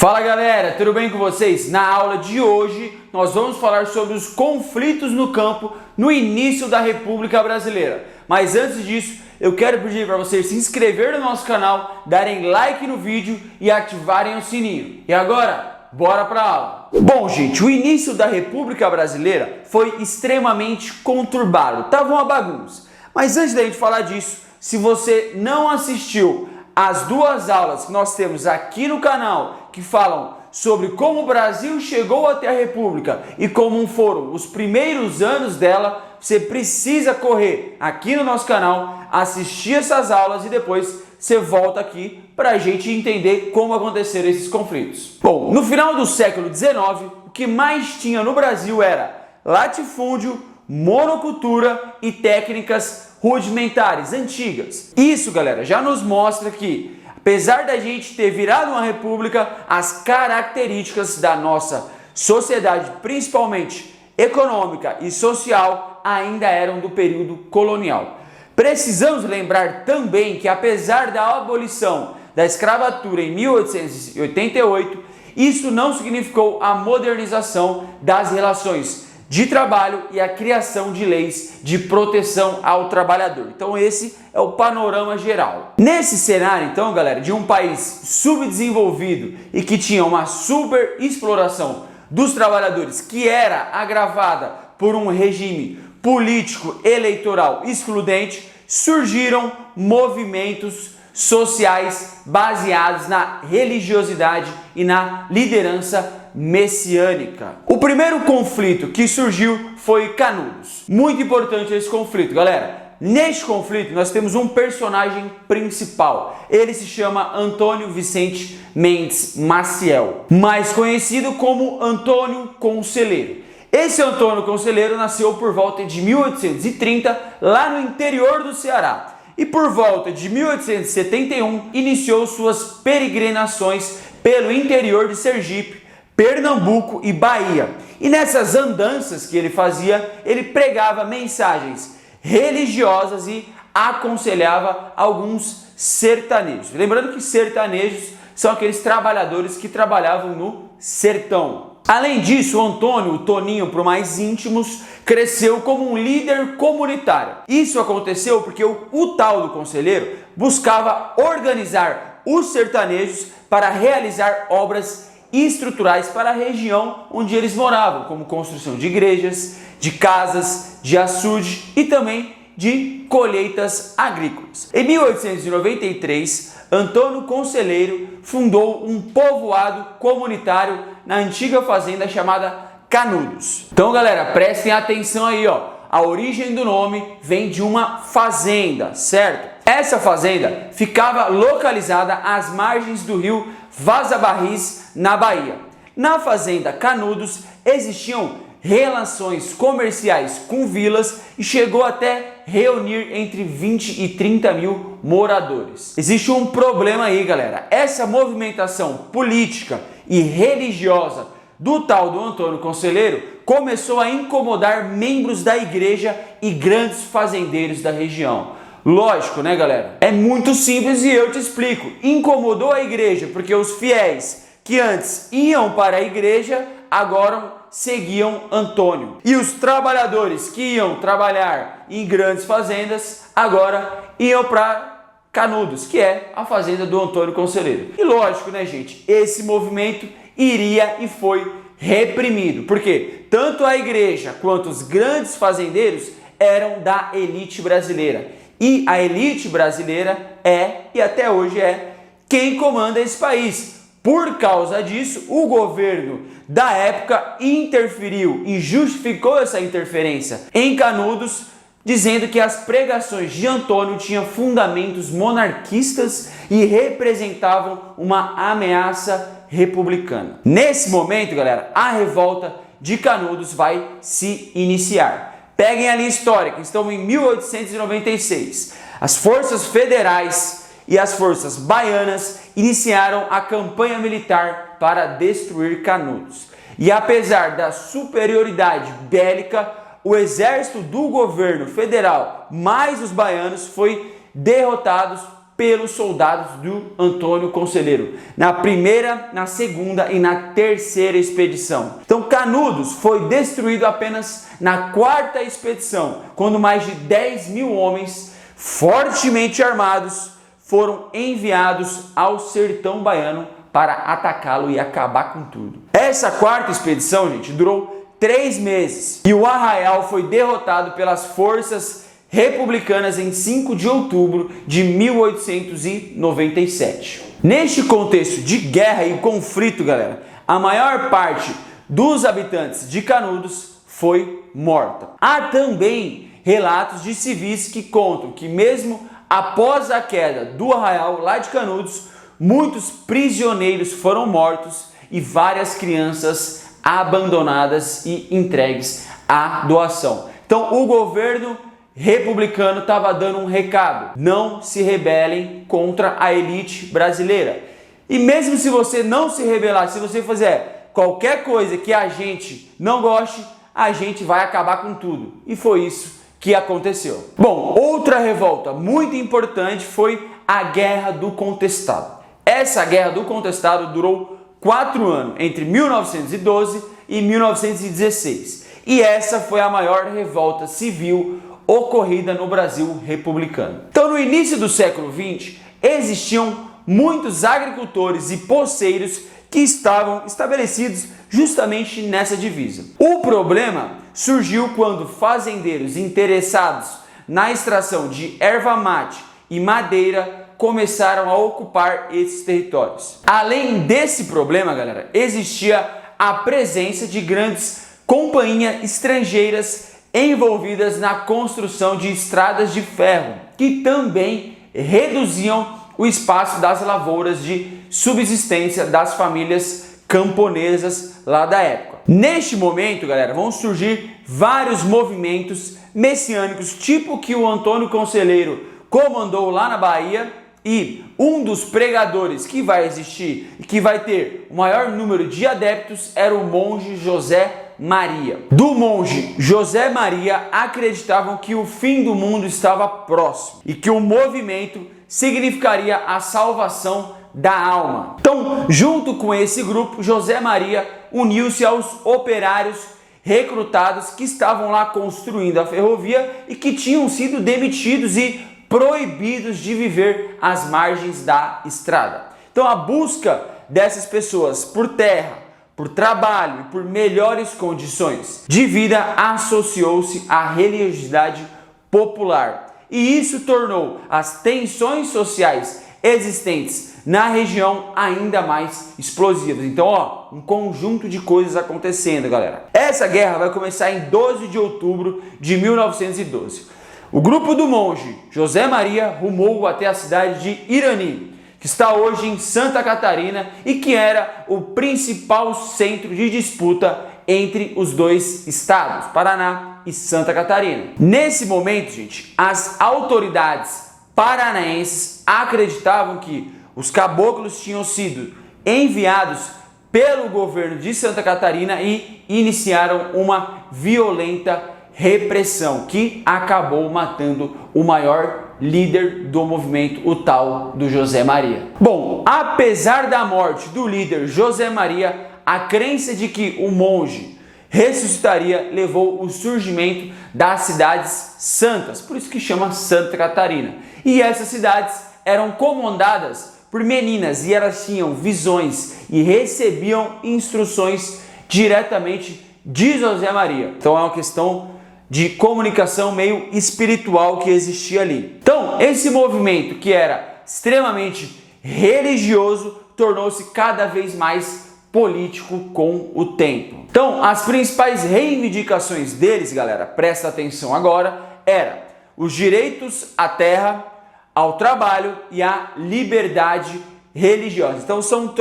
Fala galera, tudo bem com vocês? Na aula de hoje nós vamos falar sobre os conflitos no campo no início da República Brasileira. Mas antes disso, eu quero pedir para vocês se inscreverem no nosso canal, darem like no vídeo e ativarem o sininho. E agora, bora para a aula! Bom gente, o início da República Brasileira foi extremamente conturbado, tava uma bagunça. Mas antes da gente falar disso, se você não assistiu as duas aulas que nós temos aqui no canal que falam sobre como o Brasil chegou até a República e como foram os primeiros anos dela, você precisa correr aqui no nosso canal, assistir essas aulas e depois você volta aqui para a gente entender como aconteceram esses conflitos. Bom, no final do século XIX, o que mais tinha no Brasil era latifúndio, monocultura e técnicas rudimentares, antigas. Isso, galera, já nos mostra que, apesar da gente ter virado uma república, as características da nossa sociedade, principalmente econômica e social, ainda eram do período colonial. Precisamos lembrar também que, apesar da abolição da escravatura em 1888, isso não significou a modernização das relações de trabalho e a criação de leis de proteção ao trabalhador. Então esse é o panorama geral. Nesse cenário, então, galera, de um país subdesenvolvido e que tinha uma super exploração dos trabalhadores, que era agravada por um regime político eleitoral excludente, surgiram movimentos sociais baseados na religiosidade e na liderança messiânica. O primeiro conflito que surgiu foi Canudos. Muito importante esse conflito, galera. Neste conflito nós temos um personagem principal. Ele se chama Antônio Vicente Mendes Maciel, mais conhecido como Antônio Conselheiro. Esse Antônio Conselheiro nasceu por volta de 1830 lá no interior do Ceará. E por volta de 1871 iniciou suas peregrinações pelo interior de Sergipe, Pernambuco e Bahia. E nessas andanças que ele fazia, ele pregava mensagens religiosas e aconselhava alguns sertanejos. Lembrando que sertanejos são aqueles trabalhadores que trabalhavam no sertão. Além disso, o Antônio, o Toninho para os mais íntimos, cresceu como um líder comunitário. Isso aconteceu porque o tal do conselheiro buscava organizar os sertanejos para realizar obras estruturais para a região onde eles moravam, como construção de igrejas, de casas, de açude e também de colheitas agrícolas. Em 1893, Antônio Conselheiro fundou um povoado comunitário na antiga fazenda chamada Canudos. Então, galera, prestem atenção aí, ó. A origem do nome vem de uma fazenda, certo? Essa fazenda ficava localizada às margens do rio Vaza Barris, na Bahia. Na fazenda Canudos existiam relações comerciais com vilas e chegou até reunir entre 20 e 30 mil moradores. Existe um problema aí, galera. Essa movimentação política e religiosa do tal do Antônio Conselheiro começou a incomodar membros da igreja e grandes fazendeiros da região. Lógico, né, galera? É muito simples e eu te explico. Incomodou a igreja porque os fiéis que antes iam para a igreja agora seguiam Antônio. E os trabalhadores que iam trabalhar em grandes fazendas agora iam para Canudos, que é a fazenda do Antônio Conselheiro. E lógico, né, gente? Esse movimento iria e foi reprimido, porque tanto a igreja quanto os grandes fazendeiros eram da elite brasileira. E a elite brasileira é, e até hoje é, quem comanda esse país. Por causa disso, o governo da época interferiu e justificou essa interferência em Canudos, dizendo que as pregações de Antônio tinham fundamentos monarquistas e representavam uma ameaça republicana. Nesse momento, galera, a revolta de Canudos vai se iniciar. Peguem a linha histórica, estamos em 1896. As forças federais e as forças baianas iniciaram a campanha militar para destruir Canudos. E apesar da superioridade bélica, o exército do governo federal mais os baianos foi derrotados pelos soldados do Antônio Conselheiro, na primeira, na segunda e na terceira expedição. Então Canudos foi destruído apenas na quarta expedição, quando mais de 10 mil homens fortemente armados foram enviados ao sertão baiano para atacá-lo e acabar com tudo. Essa quarta expedição, gente, durou 3 meses e o Arraial foi derrotado pelas forças republicanas em 5 de outubro de 1897. Neste contexto de guerra e conflito, galera, a maior parte dos habitantes de Canudos foi morta. Há também relatos de civis que contam que mesmo após a queda do Arraial lá de Canudos, muitos prisioneiros foram mortos e várias crianças abandonadas e entregues à doação. Então o governo republicano estava dando um recado: não se rebelem contra a elite brasileira. E mesmo se você não se rebelar, se você fizer qualquer coisa que a gente não goste, a gente vai acabar com tudo. E foi isso que aconteceu. Bom, outra revolta muito importante foi a Guerra do Contestado. Essa Guerra do Contestado durou 4 anos, entre 1912 e 1916. E essa foi a maior revolta civil ocorrida no Brasil republicano. Então, no início do século XX, existiam muitos agricultores e poceiros que estavam estabelecidos justamente nessa divisa. O problema surgiu quando fazendeiros interessados na extração de erva mate e madeira começaram a ocupar esses territórios. Além desse problema, galera, existia a presença de grandes companhias estrangeiras envolvidas na construção de estradas de ferro, que também reduziam o espaço das lavouras de subsistência das famílias camponesas lá da época. Neste momento, galera, vão surgir vários movimentos messiânicos, tipo que o Antônio Conselheiro comandou lá na Bahia, e um dos pregadores que vai existir e que vai ter o maior número de adeptos era o monge José Maria. Do monge José Maria acreditavam que o fim do mundo estava próximo e que o movimento significaria a salvação da alma. Então, junto com esse grupo, José Maria uniu-se aos operários recrutados que estavam lá construindo a ferrovia e que tinham sido demitidos e proibidos de viver às margens da estrada. Então, a busca dessas pessoas por terra, por trabalho e por melhores condições de vida associou-se à religiosidade popular. E isso tornou as tensões sociais existentes na região ainda mais explosivas. Então, um conjunto de coisas acontecendo, galera. Essa guerra vai começar em 12 de outubro de 1912. O grupo do monge José Maria rumou até a cidade de Irani, que está hoje em Santa Catarina e que era o principal centro de disputa entre os dois estados, Paraná e Santa Catarina. Nesse momento, gente, as autoridades paranaenses acreditavam que os caboclos tinham sido enviados pelo governo de Santa Catarina e iniciaram uma violenta repressão que acabou matando o maior líder do movimento, o tal do José Maria. Bom, apesar da morte do líder José Maria, a crença de que o monge ressuscitaria levou o surgimento das cidades santas, por isso que chama Santa Catarina. E essas cidades eram comandadas por meninas e elas tinham visões e recebiam instruções diretamente de José Maria. Então é uma questão de comunicação meio espiritual que existia ali. Então, esse movimento que era extremamente religioso tornou-se cada vez mais político com o tempo. Então, as principais reivindicações deles, galera, presta atenção agora, era os direitos à terra, ao trabalho e à liberdade religiosa. Então, são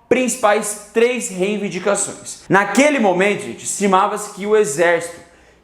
principais 3 reivindicações. Naquele momento, gente, estimava-se que o exército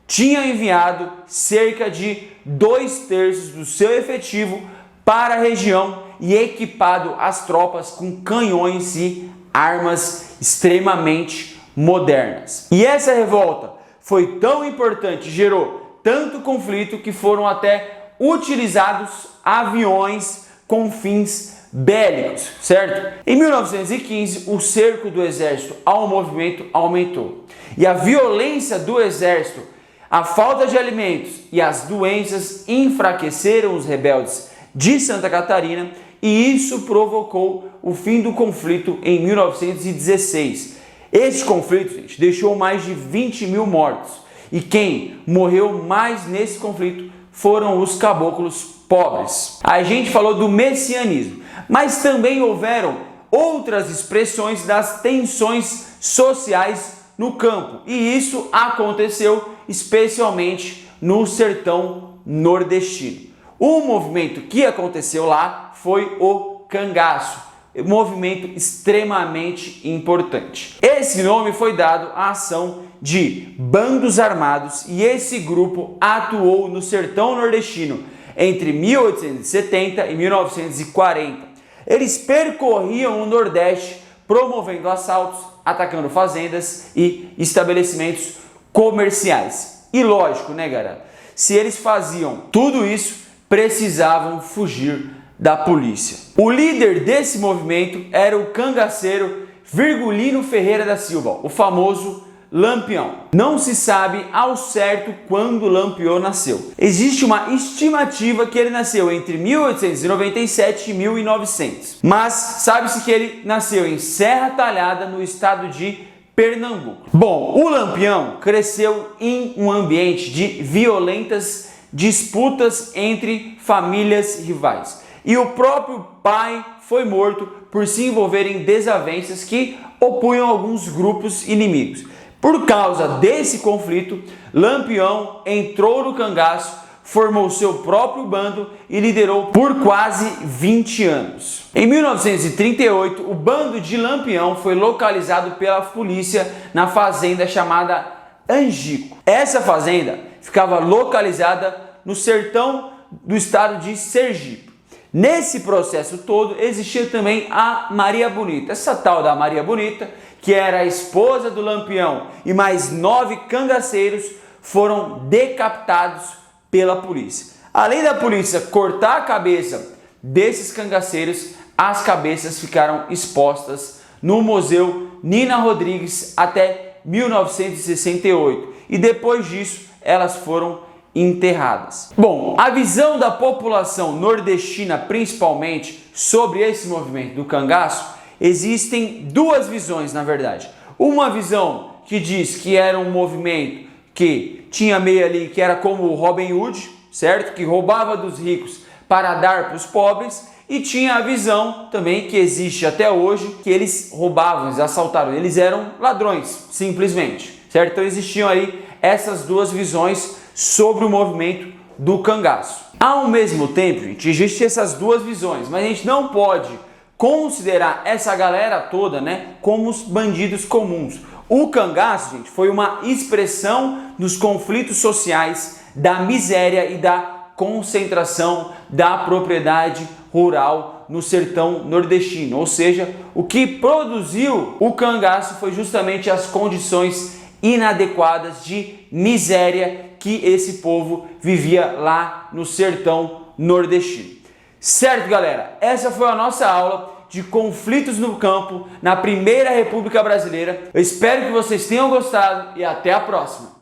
tinha enviado cerca de 2/3 do seu efetivo para a região e equipado as tropas com canhões e armas extremamente modernas. E essa revolta foi tão importante, gerou tanto conflito que foram até utilizados aviões com fins bélicos, certo? Em 1915, o cerco do exército ao movimento aumentou e a violência do exército, a falta de alimentos e as doenças enfraqueceram os rebeldes de Santa Catarina e isso provocou o fim do conflito em 1916. Esse conflito, gente, deixou mais de 20 mil mortos e quem morreu mais nesse conflito foram os caboclos pobres. A gente falou do messianismo, mas também houveram outras expressões das tensões sociais no campo e isso aconteceu especialmente no sertão nordestino. O movimento que aconteceu lá foi o cangaço, um movimento extremamente importante. Esse nome foi dado à ação de bandos armados e esse grupo atuou no sertão nordestino entre 1870 e 1940. Eles percorriam o Nordeste promovendo assaltos, atacando fazendas e estabelecimentos comerciais. E lógico, né, galera? Se eles faziam tudo isso, precisavam fugir da polícia. O líder desse movimento era o cangaceiro Virgulino Ferreira da Silva, o famoso Lampião. Não se sabe ao certo quando Lampião nasceu. Existe uma estimativa que ele nasceu entre 1897 e 1900, mas sabe-se que ele nasceu em Serra Talhada, no estado de Pernambuco. Bom, o Lampião cresceu em um ambiente de violentas disputas entre famílias rivais. E o próprio pai foi morto por se envolver em desavenças que opunham alguns grupos inimigos. Por causa desse conflito, Lampião entrou no cangaço, formou seu próprio bando e liderou por quase 20 anos. Em 1938, o bando de Lampião foi localizado pela polícia na fazenda chamada Angico. Essa fazenda ficava localizada no sertão do estado de Sergipe. Nesse processo todo existia também a Maria Bonita, essa tal da Maria Bonita, que era a esposa do Lampião, e mais 9 cangaceiros foram decapitados pela polícia. Além da polícia cortar a cabeça desses cangaceiros, as cabeças ficaram expostas no Museu Nina Rodrigues até 1968 e depois disso elas foram enterradas. Bom, a visão da população nordestina principalmente sobre esse movimento do cangaço, existem duas visões na verdade. Uma visão que diz que era um movimento que tinha meio ali que era como o Robin Hood, certo? Que roubava dos ricos para dar para os pobres, e tinha a visão também que existe até hoje, que eles roubavam, eles assaltaram, eles eram ladrões, simplesmente, certo? Então existiam aí essas duas visões sobre o movimento do cangaço. Ao mesmo tempo, gente, existem essas duas visões, mas a gente não pode considerar essa galera toda, né, como os bandidos comuns. O cangaço, gente, foi uma expressão dos conflitos sociais, da miséria e da concentração da propriedade rural no sertão nordestino. Ou seja, o que produziu o cangaço foi justamente as condições inadequadas de miséria que esse povo vivia lá no sertão nordestino. Certo, galera? Essa foi a nossa aula de conflitos no campo na Primeira República Brasileira. Eu espero que vocês tenham gostado e até a próxima.